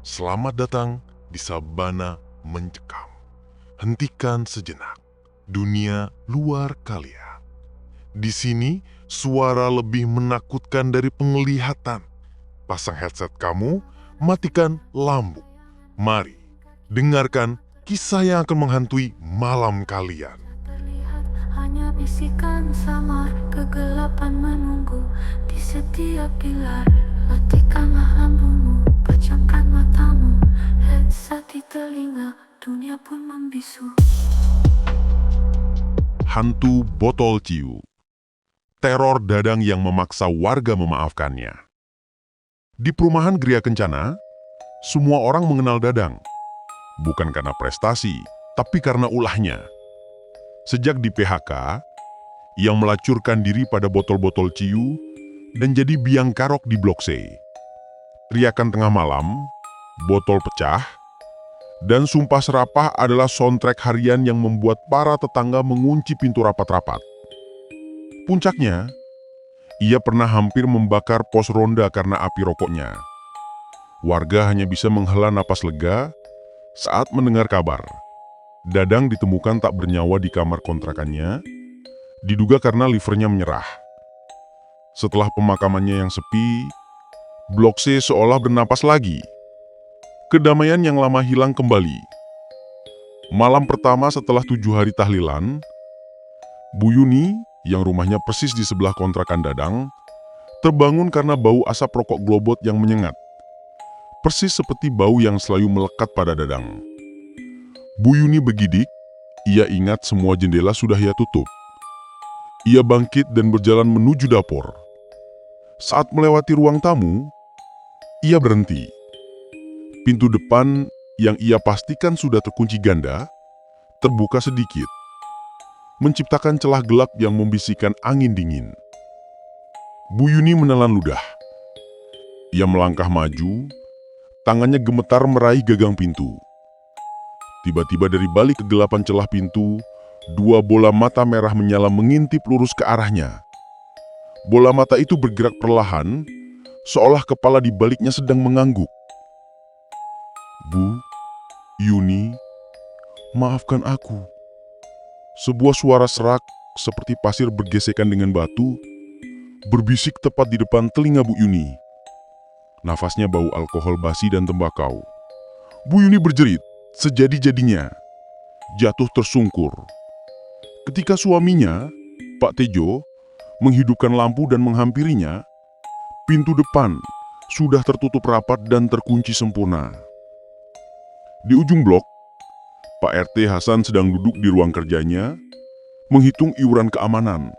Selamat datang di Sabana Mencekam. Hentikan sejenak dunia luar kalian. Di sini suara lebih menakutkan dari penglihatan. Pasang headset kamu, matikan lampu. Mari dengarkan kisah yang akan menghantui malam kalian. Terlihat hanya bisikan samar, kegelapan menunggu di setiap pilar. Matikanlah lampumu, pejamkan matamu, headset di telinga, dunia pun membisu. Hantu Botol Ciu. Teror Dadang yang memaksa warga memaafkannya. Di perumahan Gria Kencana, semua orang mengenal Dadang. Bukan karena prestasi, tapi karena ulahnya. Sejak di PHK, ia melacurkan diri pada botol-botol ciu dan jadi biang karok di Blok C. Teriakan tengah malam, botol pecah, dan sumpah serapah adalah soundtrack harian yang membuat para tetangga mengunci pintu rapat-rapat. Puncaknya, ia pernah hampir membakar pos ronda karena api rokoknya. Warga hanya bisa menghela napas lega saat mendengar kabar Dadang ditemukan tak bernyawa di kamar kontrakannya, diduga karena livernya menyerah. Setelah pemakamannya yang sepi, Blok C seolah bernapas lagi. Kedamaian yang lama hilang kembali. Malam pertama setelah 7 hari tahlilan, Bu Yuni, yang rumahnya persis di sebelah kontrakan Dadang, terbangun karena bau asap rokok globot yang menyengat. Persis seperti bau yang selalu melekat pada Dadang. Bu Yuni bergidik, ia ingat semua jendela sudah ia tutup. Ia bangkit dan berjalan menuju dapur. Saat melewati ruang tamu, ia berhenti. Pintu depan yang ia pastikan sudah terkunci ganda, terbuka sedikit, menciptakan celah gelap yang membisikkan angin dingin. Bu Yuni menelan ludah. Ia melangkah maju, tangannya gemetar meraih gagang pintu. Tiba-tiba dari balik kegelapan celah pintu, 2 bola mata merah menyala mengintip lurus ke arahnya. Bola mata itu bergerak perlahan, seolah kepala di baliknya sedang mengangguk. Bu, Yuni, maafkan aku. Sebuah suara serak seperti pasir bergesekan dengan batu, berbisik tepat di depan telinga Bu Yuni. Nafasnya bau alkohol basi dan tembakau. Bu Yuni berjerit, sejadi-jadinya, jatuh tersungkur. Ketika suaminya, Pak Tejo, menghidupkan lampu dan menghampirinya, pintu depan sudah tertutup rapat dan terkunci sempurna. Di ujung blok, Pak RT Hasan sedang duduk di ruang kerjanya, menghitung iuran keamanan.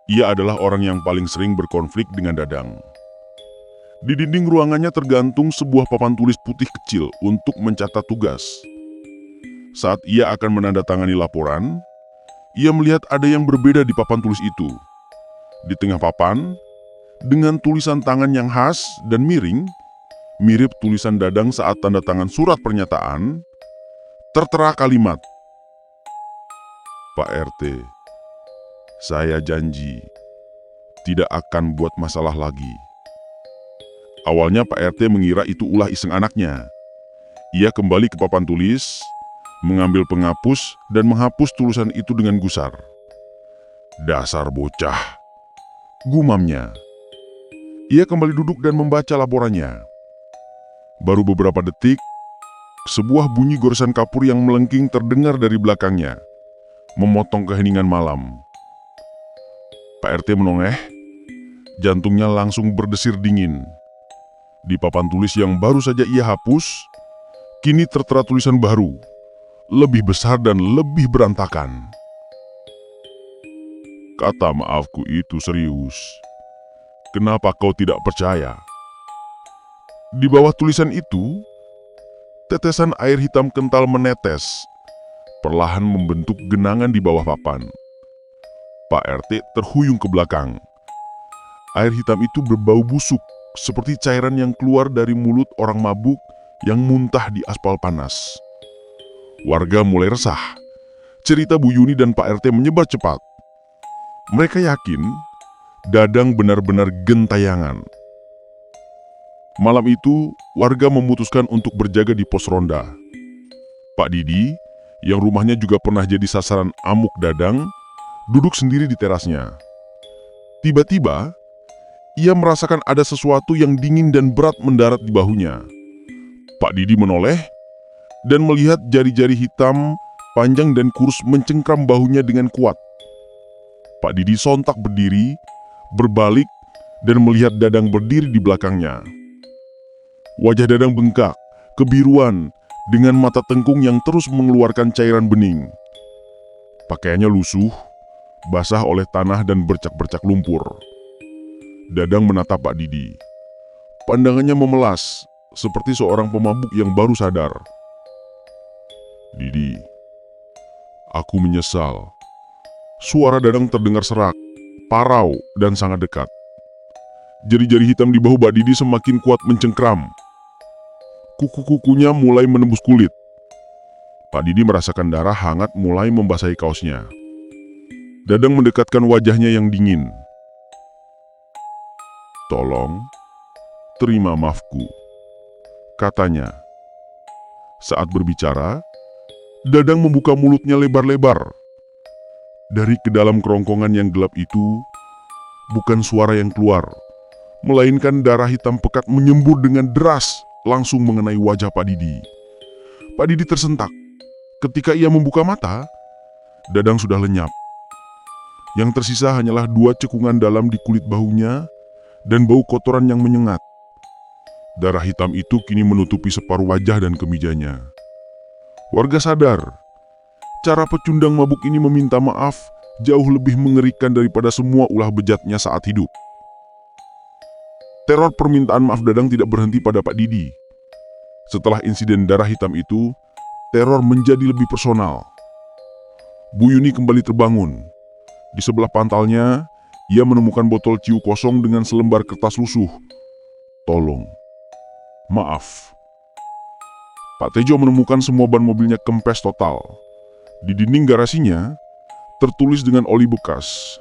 Ia adalah orang yang paling sering berkonflik dengan Dadang. Di dinding ruangannya tergantung sebuah papan tulis putih kecil untuk mencatat tugas. Saat ia akan menandatangani laporan, ia melihat ada yang berbeda di papan tulis itu. Di tengah papan, dengan tulisan tangan yang khas dan miring, mirip tulisan Dadang saat tanda tangan surat pernyataan, tertera kalimat, "Pak RT, saya janji tidak akan buat masalah lagi." Awalnya Pak RT mengira itu ulah iseng anaknya. Ia kembali ke papan tulis, mengambil penghapus dan menghapus tulisan itu dengan gusar. "Dasar bocah," gumamnya. Ia kembali duduk dan membaca laporannya. Baru beberapa detik, sebuah bunyi goresan kapur yang melengking terdengar dari belakangnya, memotong keheningan malam. Pak RT menoleh, jantungnya langsung berdesir dingin. Di papan tulis yang baru saja ia hapus, kini tertera tulisan baru, lebih besar dan lebih berantakan. "Kata maafku itu serius. Kenapa kau tidak percaya?" Di bawah tulisan itu, tetesan air hitam kental menetes, perlahan membentuk genangan di bawah papan. Pak RT terhuyung ke belakang. Air hitam itu berbau busuk, seperti cairan yang keluar dari mulut orang mabuk yang muntah di aspal panas. Warga mulai resah. Cerita Bu Yuni dan Pak RT menyebar cepat. Mereka yakin Dadang benar-benar gentayangan. Malam itu, warga memutuskan untuk berjaga di pos ronda. Pak Didi, yang rumahnya juga pernah jadi sasaran amuk Dadang, duduk sendiri di terasnya. Tiba-tiba, ia merasakan ada sesuatu yang dingin dan berat mendarat di bahunya. Pak Didi menoleh dan melihat jari-jari hitam, panjang dan kurus mencengkram bahunya dengan kuat. Pak Didi sontak berdiri, berbalik, dan melihat Dadang berdiri di belakangnya. Wajah Dadang bengkak, kebiruan, dengan mata tengkung yang terus mengeluarkan cairan bening. Pakaiannya lusuh, basah oleh tanah dan bercak-bercak lumpur. Dadang menatap Pak Didi. Pandangannya memelas, seperti seorang pemabuk yang baru sadar. "Didi, aku menyesal." Suara Dadang terdengar serak, parau, dan sangat dekat. Jari-jari hitam di bahu Pak Didi semakin kuat mencengkram. Kuku-kukunya mulai menembus kulit. Pak Didi merasakan darah hangat mulai membasahi kaosnya. Dadang mendekatkan wajahnya yang dingin. "Tolong, terima maafku," katanya. Saat berbicara, Dadang membuka mulutnya lebar-lebar. Dari ke dalam kerongkongan yang gelap itu, bukan suara yang keluar, melainkan darah hitam pekat menyembur dengan deras langsung mengenai wajah Pak Didi. Pak Didi tersentak. Ketika ia membuka mata, Dadang sudah lenyap. Yang tersisa hanyalah 2 cekungan dalam di kulit bahunya dan bau kotoran yang menyengat. Darah hitam itu kini menutupi separuh wajah dan kemijanya. Warga sadar, cara pecundang mabuk ini meminta maaf jauh lebih mengerikan daripada semua ulah bejatnya saat hidup. Teror permintaan maaf Dadang tidak berhenti pada Pak Didi. Setelah insiden darah hitam itu, teror menjadi lebih personal. Bu Yuni kembali terbangun. Di sebelah pantalnya, ia menemukan botol ciu kosong dengan selembar kertas lusuh. "Tolong, maaf." Pak Tejo menemukan semua ban mobilnya kempes total. Di dinding garasinya, tertulis dengan oli bekas,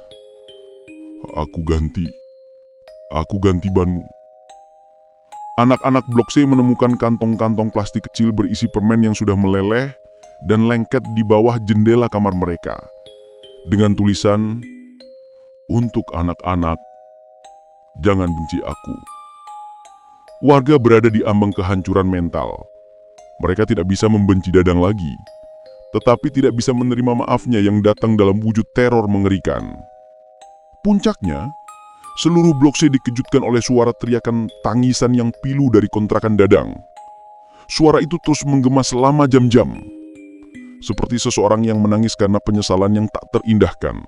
Aku ganti banmu." Anak-anak Blok C menemukan kantong-kantong plastik kecil berisi permen yang sudah meleleh dan lengket di bawah jendela kamar mereka. Dengan tulisan, "Untuk anak-anak, jangan benci aku." Warga berada di ambang kehancuran mental. Mereka tidak bisa membenci Dadang lagi, tetapi tidak bisa menerima maafnya yang datang dalam wujud teror mengerikan. Puncaknya, seluruh Blok C dikejutkan oleh suara teriakan tangisan yang pilu dari kontrakan Dadang. Suara itu terus menggema selama jam-jam, seperti seseorang yang menangis karena penyesalan yang tak terindahkan.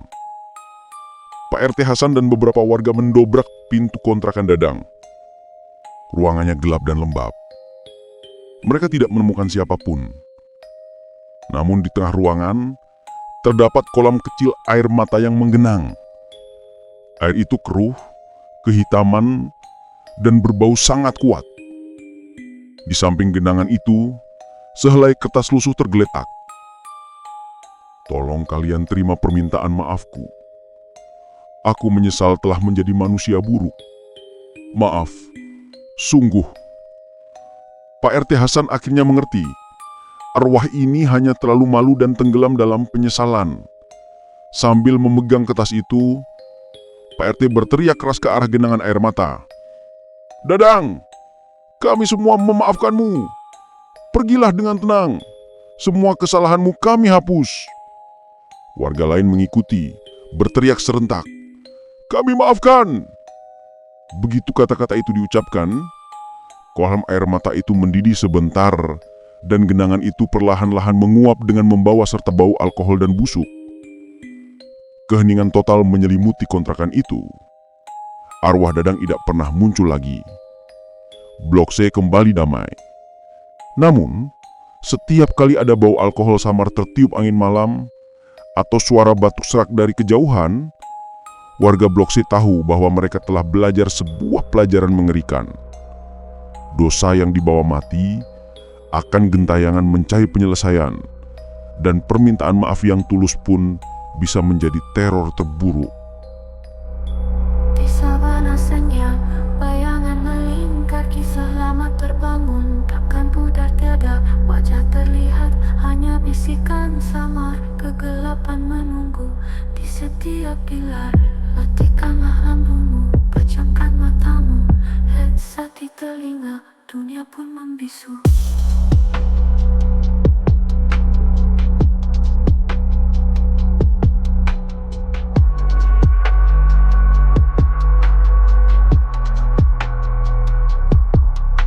Pak RT Hasan dan beberapa warga mendobrak pintu kontrakan Dadang. Ruangannya gelap dan lembab. Mereka tidak menemukan siapapun. Namun di tengah ruangan, terdapat kolam kecil air mata yang menggenang. Air itu keruh, kehitaman, dan berbau sangat kuat. Di samping genangan itu, sehelai kertas lusuh tergeletak. "Tolong kalian terima permintaan maafku. Aku menyesal telah menjadi manusia buruk. Maaf, sungguh." Pak RT Hasan akhirnya mengerti. Arwah ini hanya terlalu malu dan tenggelam dalam penyesalan. Sambil memegang kertas itu, Pak RT berteriak keras ke arah genangan air mata. "Dadang, kami semua memaafkanmu. Pergilah dengan tenang. Semua kesalahanmu kami hapus." Warga lain mengikuti, berteriak serentak, "Kami maafkan." Begitu kata-kata itu diucapkan, kolam air mata itu mendidih sebentar, dan genangan itu perlahan-lahan menguap dengan membawa serta bau alkohol dan busuk. Keheningan total menyelimuti kontrakan itu. Arwah Dadang tidak pernah muncul lagi. Blok C kembali damai. Namun, setiap kali ada bau alkohol samar tertiup angin malam, atau suara batuk serak dari kejauhan, warga Blok C tahu bahwa mereka telah belajar sebuah pelajaran mengerikan. Dosa yang dibawa mati akan gentayangan mencari penyelesaian, dan permintaan maaf yang tulus pun bisa menjadi teror terburuk. Di sabana senyap, bayangan melingkar kisah bisikan samar, kegelapan menunggu di setiap pilar. Matikanlah lampumu, pejamkan matamu. Headset di telinga, dunia pun membisu.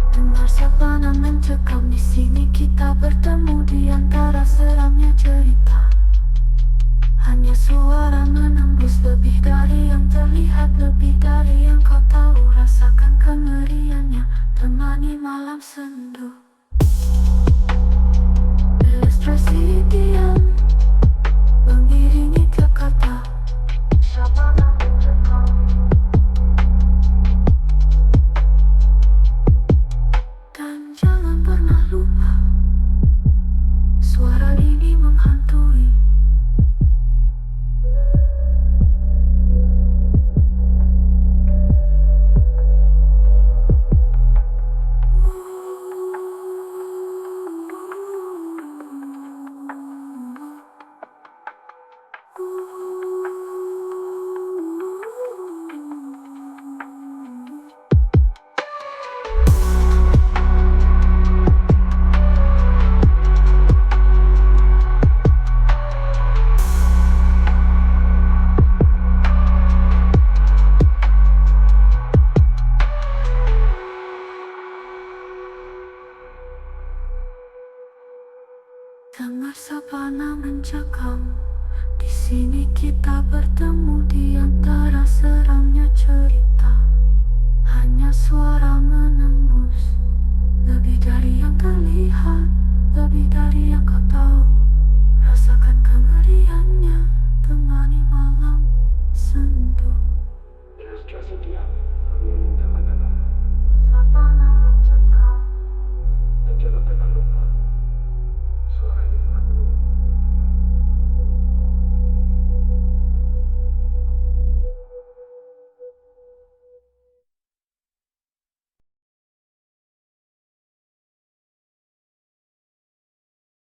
Dengar sapana mencekam, di sini kita bertemu di antara seramnya cerita. Hanya suara menembus, lebih dari yang terlihat, lebih dari yang kau tahu. Rasakan kengeriannya, temani malam sendu.